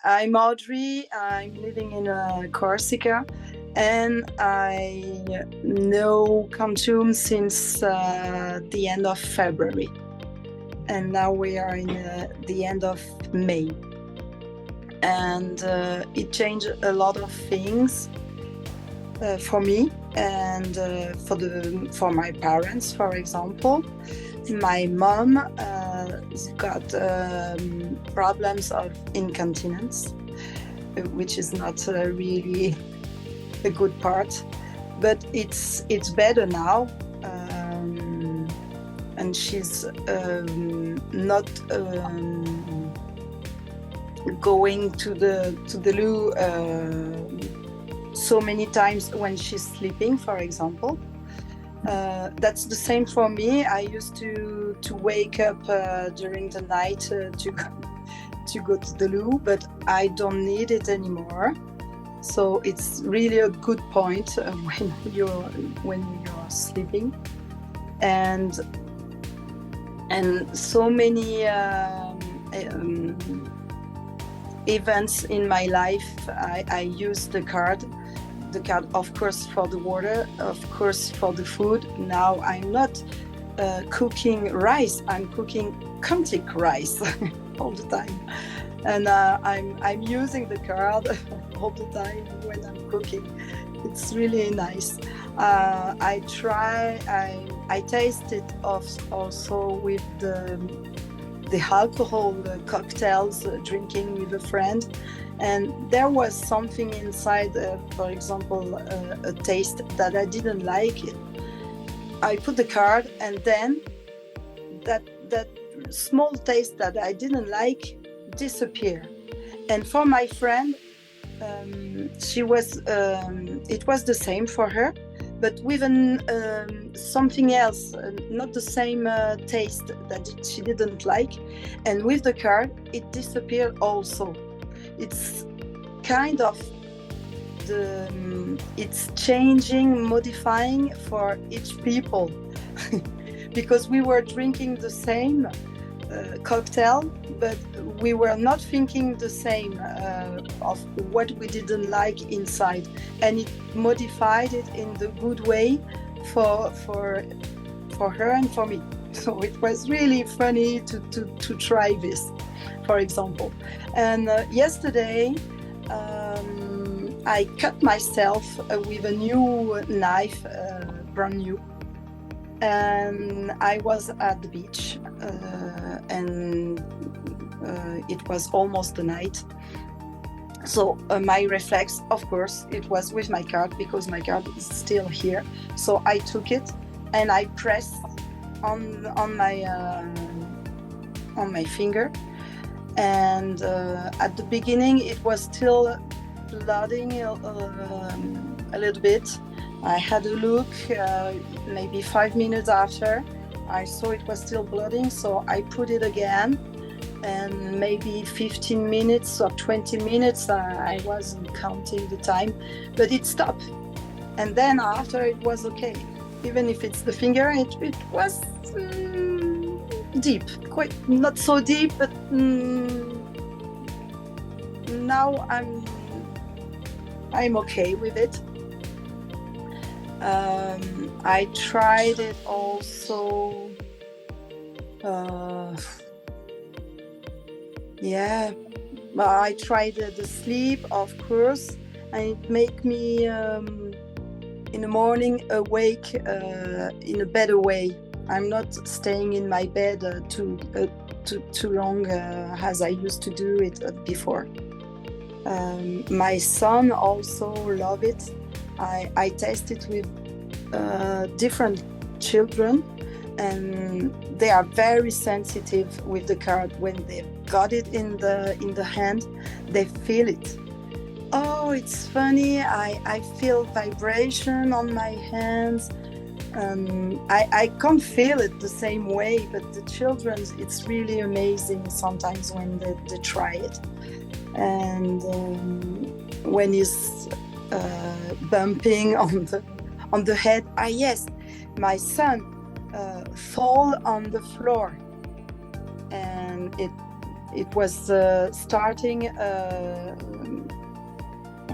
I'm Audrey. I'm living in Corsica, and I know Quantum since the end of February. And now we are in the end of May. And it changed a lot of things for me and for my parents, for example. My mom got problems of incontinence, which is not really a good part, but it's better now, and she's not going to the loo so many times when she's sleeping, for example. That's the same for me. I used to wake up during the night to go to the loo, but I don't need it anymore. So it's really a good point when you're sleeping, and so many events in my life. I use the card, of course, for the water, of course, for the food. Now I'm not cooking rice, I'm cooking Celtic rice all the time. And I'm using the card all the time when I'm cooking. It's really nice. I taste it also with the alcohol cocktails, drinking with a friend. And there was something inside, for example, a taste that I didn't like. I put the card, and then that small taste that I didn't like disappeared. And for my friend, it was the same for her, but with something else, not the same taste that she didn't like. And with the card, it disappeared also. It's kind of it's changing, modifying for each people, because we were drinking the same cocktail, but we were not thinking the same of what we didn't like inside, and it modified it in the good way for her and for me. So it was really funny to try this, for example. And yesterday I cut myself with a new knife, brand new, and I was at the beach, and it was almost the night. So my reflex, of course, it was with my card, because my card is still here. So I took it and I pressed on my finger, and at the beginning it was still blooding a little bit. I had a look, maybe 5 minutes after, I saw it was still blooding, so I put it again, and maybe 15 minutes or 20 minutes, I wasn't counting the time, but it stopped. And then after, it was okay. Even if it's the finger, it was deep, quite not so deep, but now I'm okay with it. I tried it also. I tried the sleep, of course, and it make me in the morning awake in a better way. I'm not staying in my bed too long as I used to do it before. My son also love it. I tested with different children, and they are very sensitive with the card. When they've got it in the hand, they feel it. Oh, it's funny. I feel vibration on my hands. I can't feel it the same way, but the children, it's really amazing sometimes when they try it. And when he's bumping on the head, yes, my son fall on the floor, and it was starting.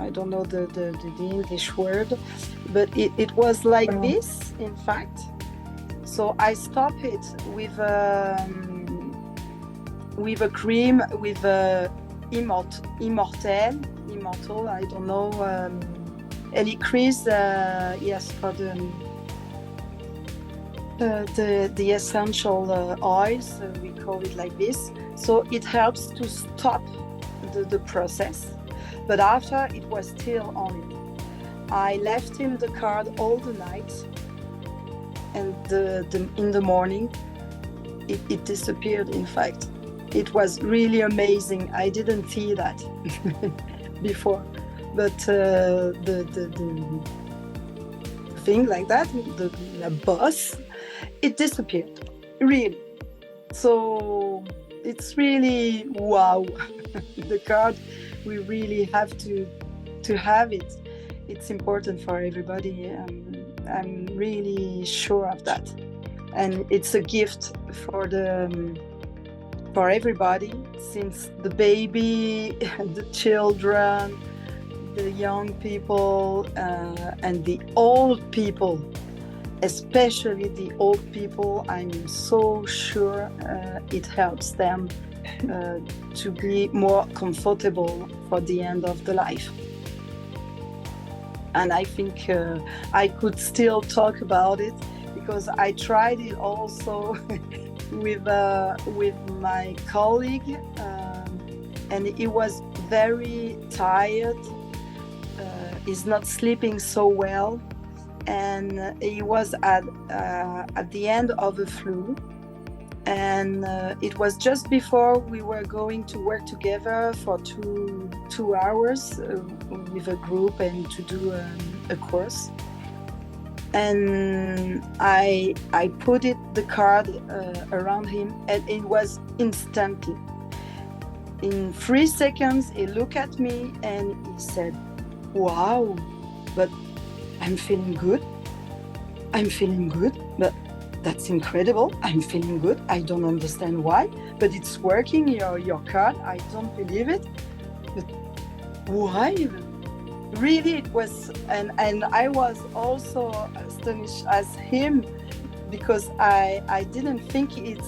I don't know the English word, but it was like this, in fact. So I stopped it with a cream, with immortal, I don't know, and increase, yes, for the essential oils, we call it like this. So it helps to stop the process. But after, it was still on it. I left him the card all the night, and in the morning, it disappeared, in fact. It was really amazing. I didn't see that before. But the thing like that, the boss, it disappeared, really. So it's really wow. The card, we really have to have it. It's important for everybody. I'm really sure of that, and it's a gift for everybody, since the baby, the children, the young people, and the old people, especially the old people. I'm so sure it helps them to be more comfortable for the end of the life. And I think I could still talk about it, because I tried it also with my colleague, and he was very tired. He's not sleeping so well, and he was at the end of a flu, and it was just before we were going to work together for two hours with a group and to do a course. And I put the card around him, and it was instantly. In 3 seconds, he looked at me and he said, "Wow, but I'm feeling good. I'm feeling good, but that's incredible. I'm feeling good. I don't understand why, but it's working, your card. I don't believe it. But why?" Really, it was, and I was also astonished as him, because I didn't think it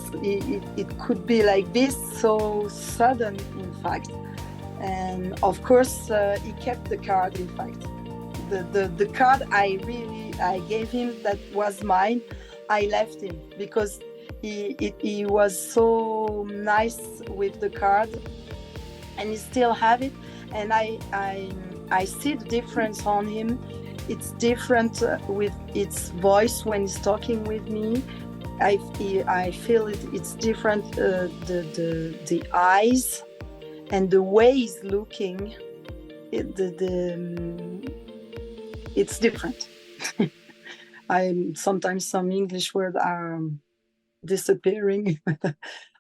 could be like this, so sudden, in fact. And of course, he kept the card. In fact, the card I gave him, that was mine, I left him, because he was so nice with the card, and he still have it. And I see the difference on him. It's different with its voice when he's talking with me. I feel it. It's different. The eyes and the way he's looking. It's different. Sometimes some English words are disappearing.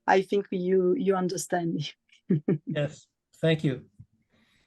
I think you understand me. Yes, thank you.